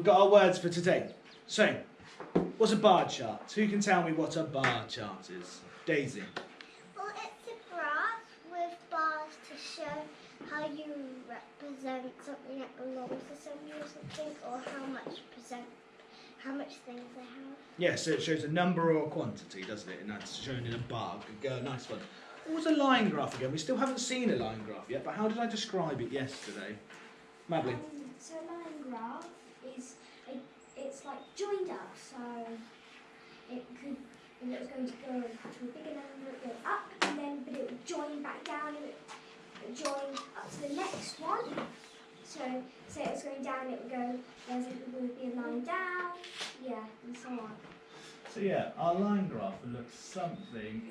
We've got our words for today. So, what's a bar chart? Who can tell me what a bar chart is? Daisy. Well, it's a graph with bars to show how you represent something that belongs to somebody or something, or how much things they have. Yeah, so it shows a number or a quantity, doesn't it? And that's shown in a bar. Good girl, nice one. What was a line graph again? We still haven't seen a line graph yet, but how did I describe it yesterday? Madeline? So a line graph is, it's like joined up, so it could, if it was going to go to a bigger number, it would go up, and then, but it would join back down, and it would join up to the next one. So, say it was going down, it would go, there would be a line down, yeah, and so on. So yeah, our line graph will look something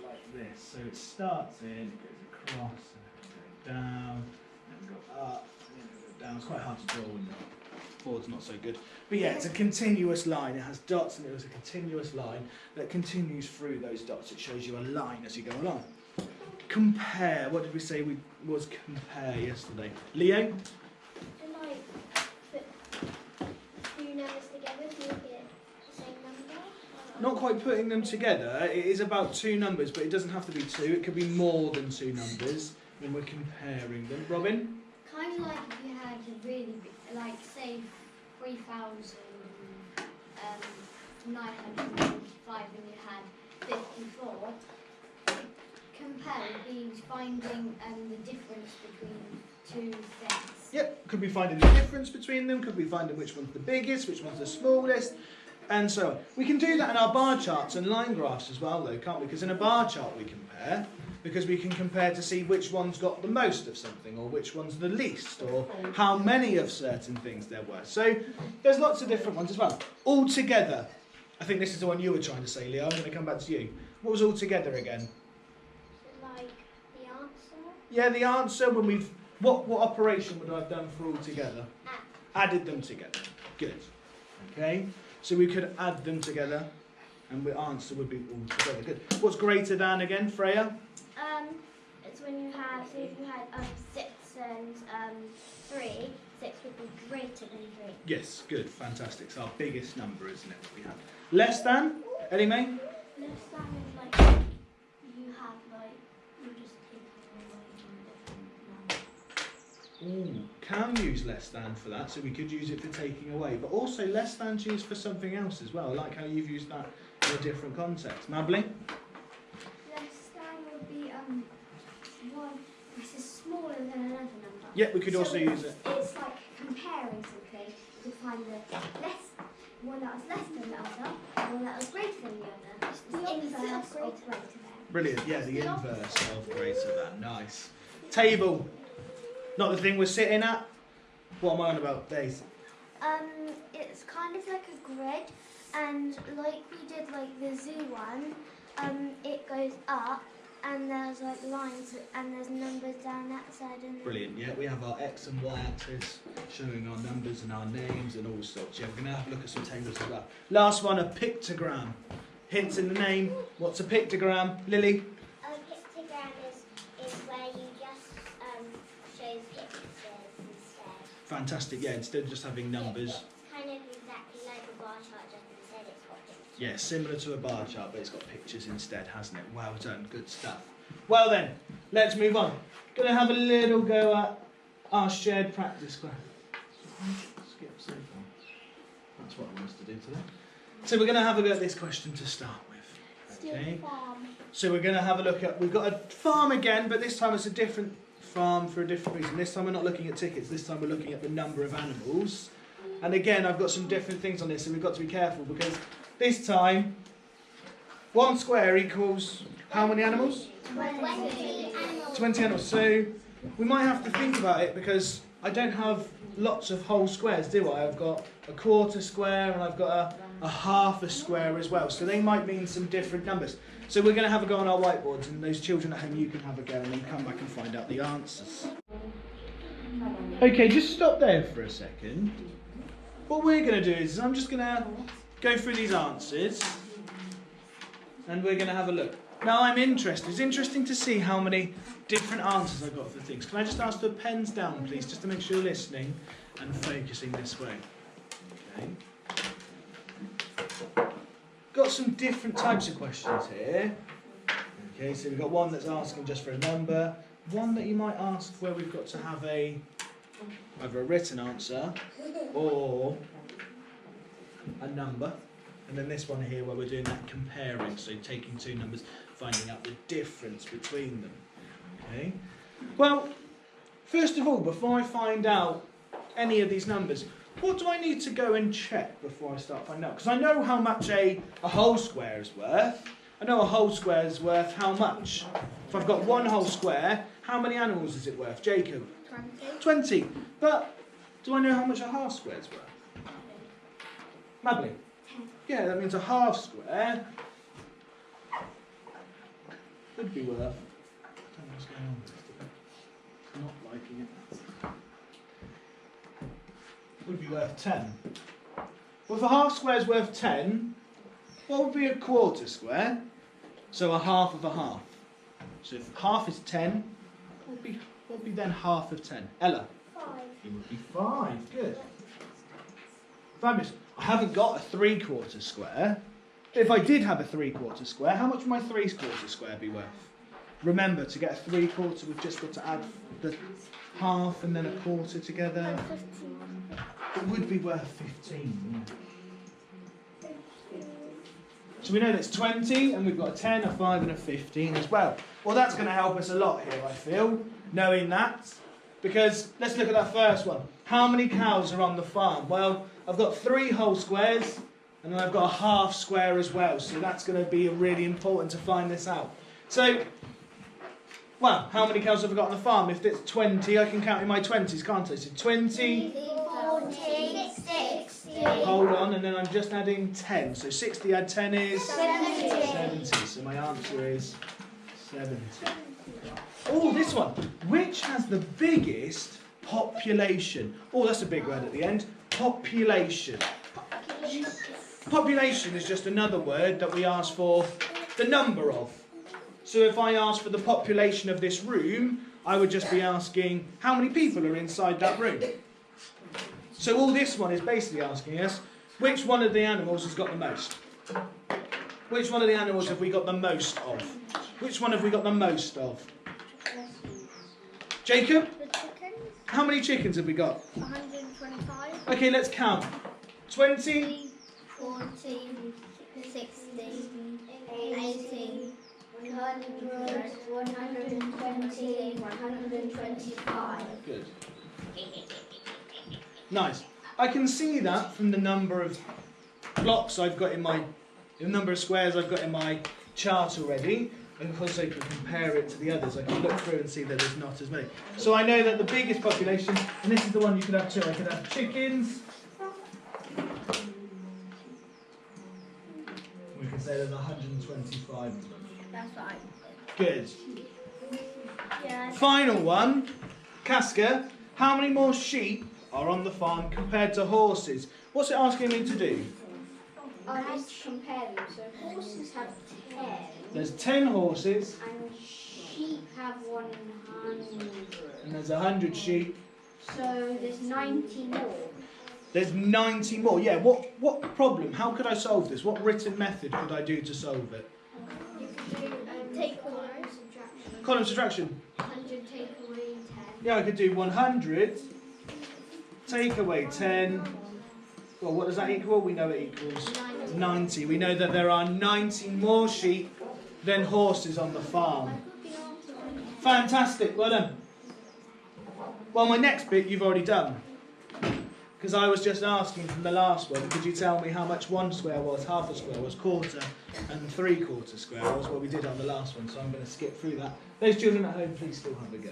like this. So it starts in, it goes across, and it goes down, and go up, and then it goes down. It's quite hard to draw when the board's not so good. But yeah, it's a continuous line. It has dots, and it was a continuous line that continues through those dots. It shows you a line as you go along. Compare. What did we say was compare yesterday? Leo? And like, put two numbers together to make it the same number? Not quite putting them together. It is about two numbers, but it doesn't have to be two. It could be more than two numbers when we're comparing them. Robin? Kind of like if you had a really big, like say 3,995 and you had 54. Compare would be finding the difference between two things. Yep, could be finding the difference between them, could be finding which one's the biggest, which one's the smallest, and so on. We can do that in our bar charts and line graphs as well though, can't we? Because in a bar chart we compare, because we can compare to see which one's got the most of something, or which one's the least, or how many of certain things there were. So there's lots of different ones as well. All together, I think this is the one you were trying to say, Leo. I'm going to come back to you. What was all together again? Like the answer? Yeah, the answer when we've... What operation would I have done for all together? Added them together. Good. Okay, so we could add them together and the answer would be all together. Good. What's greater than again, Freya? It's when you have, so if you had 6 and 3, 6 would be greater than 3. Yes, good, fantastic. It's our biggest number, isn't it, that we have. Less than? Ellie Mae? Less than is like, you have like, you're just taking away from a different number. Ooh, can use less than for that, so we could use it for taking away, but also less than's used for something else as well. I like how you've used that in a different context. Madeline? Less than would be one which is smaller than another number. Yeah, we could also use it. It's like comparing something. You could find the one that was less than the other, one that was greater than the other. It's the inverse of greater than. Brilliant, yeah, the inverse of greater than. Nice. Table. Not the thing we're sitting at. What am I on about, Daisy? It's kind of like a grid, and like we did like the zoo one, it goes up, and there's like lines, and there's numbers down that side. And Brilliant, yeah, we have our X and Y axis showing our numbers and our names and all sorts. Yeah, we're going to have a look at some tables as well. Last one, a pictogram. Hints in the name. What's a pictogram? Lily? A pictogram is where you just show pictures instead. Fantastic, yeah, instead of just having numbers. It's kind of exactly like a bar chart, just instead it's got pictures. Yeah, similar to a bar chart, but it's got pictures instead, hasn't it? Well done, good stuff. Well then, let's move on. Going to have a little go at our shared practice class. Skip so far. That's what I want us to do today. So we're going to have a go at this question to start with. Okay. So we're going to have a look at, we've got a farm again, but this time it's a different farm for a different reason. This time we're not looking at tickets, this time we're looking at the number of animals. And again, I've got some different things on this, so we've got to be careful because this time, 1 square equals how many animals? 20 animals. 20 animals. So we might have to think about it because I don't have lots of whole squares, do I? I've got a quarter square and I've got a half a square as well. So they might mean some different numbers. So we're going to have a go on our whiteboards, and those children at home, you can have a go and then come back and find out the answers. Okay, just stop there for a second. What we're going to do is I'm just going to go through these answers and we're going to have a look. Now I'm interested. It's interesting to see how many different answers I've got for things. Can I just ask to put pens down, please, just to make sure you're listening? and focusing this way. Okay. Got some different types of questions here. Okay, so we've got one that's asking just for a number, one that you might ask where we've got to have either a written answer or a number, and then this one here where we're doing that comparing, so taking two numbers, finding out the difference between them. Okay. Well, first of all, before I find out any of these numbers, what do I need to go and check before I start finding out? Because I know how much a whole square is worth. I know a whole square is worth how much? If I've got one whole square, how many animals is it worth? Jacob? 20. But do I know how much a half square is worth? Madeline? 10. Yeah, that means a half square would be worth... I don't know what's going on with this. Not liking it. Would be worth 10. Well, if a half square is worth 10, what would be a quarter square? So a half of a half. So if half is 10, what would be then half of 10? Ella? 5. It would be 5. Good. Fabulous. I haven't got a 3/4 square. If I did have a 3/4 square, how much would my 3/4 square be worth? Remember, to get a 3/4, we've just got to add the half and then a quarter together. It would be worth 15. Yeah. So we know that's 20, and we've got a 10, a 5, and a 15 as well. Well, that's going to help us a lot here, I feel, knowing that. Because let's look at that first one. How many cows are on the farm? Well, I've got 3 whole squares, and then I've got a half square as well. So that's going to be really important to find this out. So, well, how many cows have I got on the farm? If it's 20, I can count in my 20s, can't I? So 20... 40, 60. Hold on, and then I'm just adding 10. So 60 add 10 is 70. 70. So my answer is 70. Oh, this one. Which has the biggest population? Oh, that's a big word at the end. Population. Population is just another word that we ask for the number of. So if I ask for the population of this room, I would just be asking how many people are inside that room. So all this one is basically asking us, which one of the animals has got the most? Which one of the animals have we got the most of? Which one have we got the most of? Jacob? The chickens, How many chickens have we got? 125. Okay, let's count. 20. 40, 60, 80, 100, 120, 125. Good. Nice. I can see that from the number of blocks I've got in my, the number of squares I've got in my chart already. And because I can compare it to the others, I can look through and see that there's not as many. So I know that the biggest population, and this is the one you could have too, I could have chickens. We can say there's 125 of them. That's right. Good. Yeah. Final one. Casca, how many more sheep are on the farm compared to horses? What's it asking me to do? I have to compare them. So horses have 10. There's 10 horses, And sheep have 100. and there's 100 sheep. So there's 90 more. There's 90 more. Yeah, what problem? How could I solve this? What written method could I do to solve it? You could do take away subtraction. Column subtraction. 100 take away 10. Yeah, I could do 100, take away 10. Well, what does that equal? We know it equals 90. We know that there are 90 more sheep than horses on the farm. Fantastic, well done. Well, my next bit you've already done. Because I was just asking from the last one, could you tell me how much 1 square was, half a square was, quarter, and 3/4 square was what we did on the last one. So I'm going to skip through that. Those children at home, please still have a go.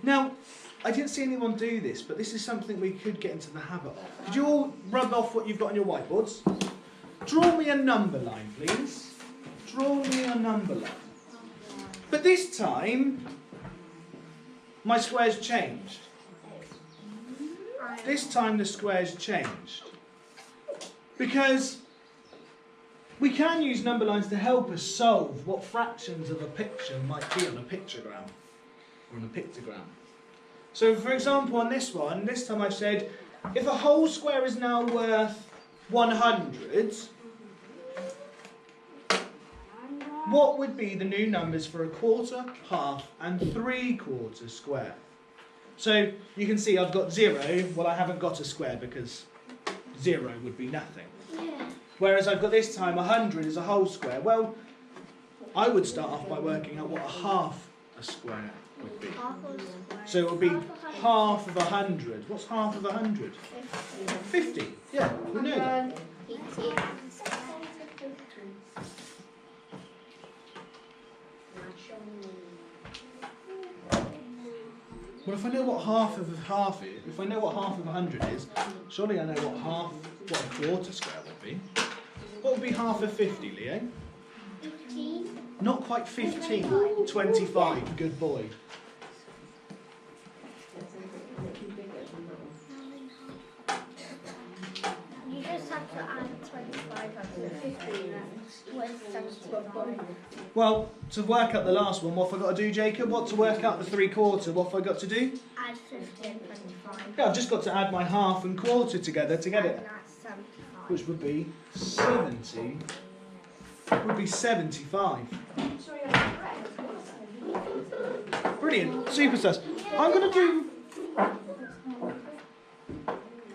Now, I didn't see anyone do this, but this is something we could get into the habit of. Could you all rub off what you've got on your whiteboards? Draw me a number line, please. Draw me a number line. But this time, my square's changed. This time the square's changed. Because We can use number lines to help us solve what fractions of a picture might be on a pictogram or on a pictogram. So for example on this one, this time I've said if a whole square is now worth 100, what would be the new numbers for a quarter, half and 3/4 square? So you can see I've got 0, well I haven't got a square because 0 would be nothing. Yeah. Whereas I've got this time 100 is a whole square. Well, I would start off by working out what a half a square would be. Half of a square. So it would be half of 100. What's half of 100? 50. Yeah, we know that. Well, if I know what half of half is, if I know what half of 100 is, surely I know what a quarter square would be. What would be half of 50, Leo? 15. Not quite 15. 25. Good boy. You just have to add 25 up to 15 with 75. Well, to work out the last one, what have I got to do, Jacob? What to work out the 3/4? What have I got to do? Add 50 and 25. Yeah, I've just got to add my half and quarter together to get And it, that's 75. which would be 70. Would be 75. Brilliant, super sus. I'm going to do.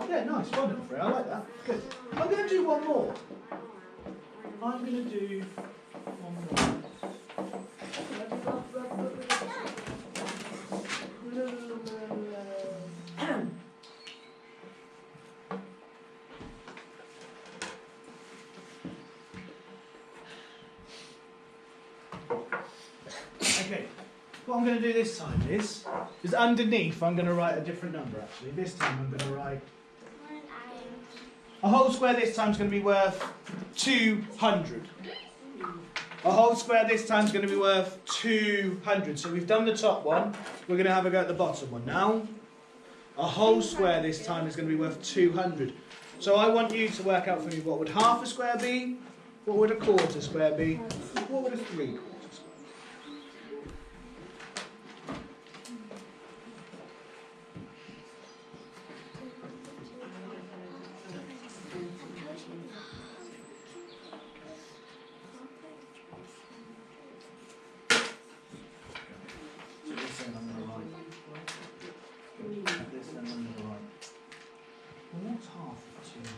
Yeah, nice, well done, Freya. I like that. Good. I'm going to do one more. I'm going to do one more. Okay, what I'm going to do this time is underneath I'm going to write a different number actually. This time I'm going to write a whole square this time is going to be worth 200. A whole square this time is going to be worth 200. So we've done the top one, we're going to have a go at the bottom one now. A whole square this time is going to be worth 200. So I want you to work out for me what would half a square be, what would a quarter square be, what would a 3/4 square be. What's half of 200?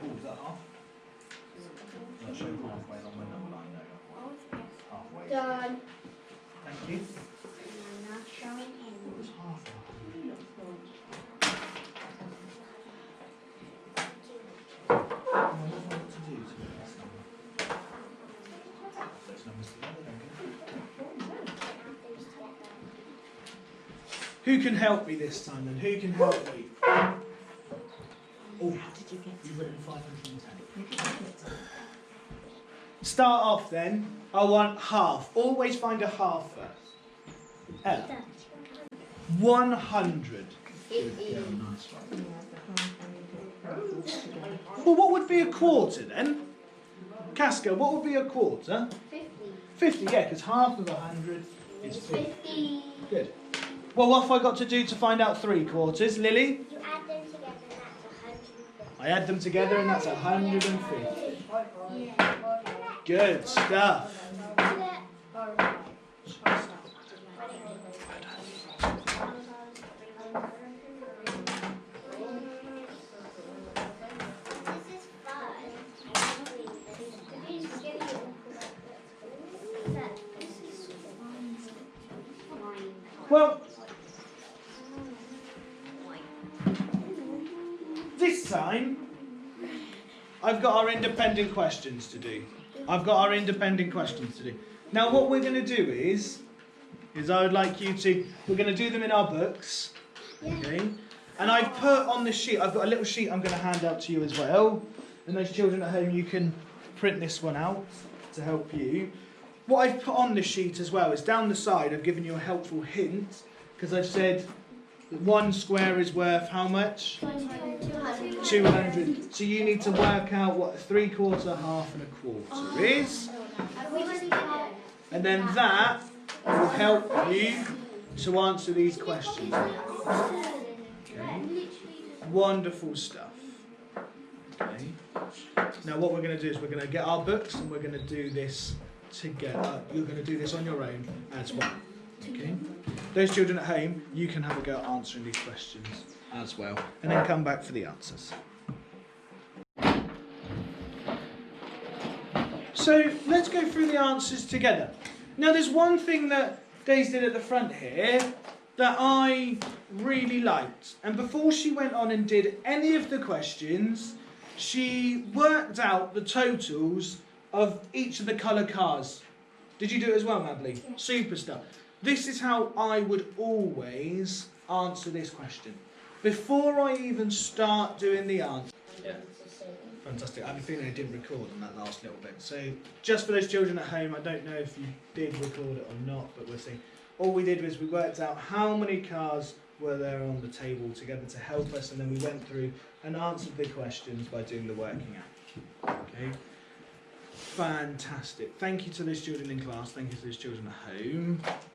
Oh, is that half? That shows halfway along my number line there. Halfway. Done. Thank you. What was half of 100? What do I want to do to make this number? Those numbers together, don't we? Who can help me this time then? Who can help me? Oh, you've written 510. Start off then. I want half. Always find a half first. Ella. 100. Yeah, nice one. Well, what would be a quarter then? Casca, what would be a quarter? 50. 50, yeah, because half of 100 is 50. 50. Good. Well, what have I got to do to find out 3/4? Lily? You add them together and that's 150. I add them together and that's 150. Yeah. Good stuff. This is fun. Well, this time I've got our independent questions to do. Now what we're going to do is I would like you to, we're going to do them in our books, okay? And I've put on the sheet, I've got a little sheet I'm going to hand out to you as well. And those children at home, you can print this one out to help you. What I've put on the sheet as well is down the side, I've given you a helpful hint, because I've said 1 square is worth how much? 200. So you need to work out what a 3/4, half and a quarter is. And then that will help you to answer these questions. Okay. Wonderful stuff. Okay. Now what we're going to do is we're going to get our books and we're going to do this together. You're going to do this on your own as well. Okay. Those children at home, you can have a go at answering these questions as well, and then come back for the answers. So let's go through the answers together. Now there's one thing that Daisy did at the front here that I really liked, and before she went on and did any of the questions, she worked out the totals of each of the colour cars. Did you do it as well, Madly? Yeah. Super stuff. This is how I would always answer this question. Before I even start doing the answer. Yeah. Fantastic. I have a feeling I didn't record on that last little bit. So just for those children at home, I don't know if you did record it or not, but we'll see. All we did was we worked out how many cars were there on the table together to help us, and then we went through and answered the questions by doing the working out. Okay. Fantastic. Thank you to those children in class. Thank you to those children at home.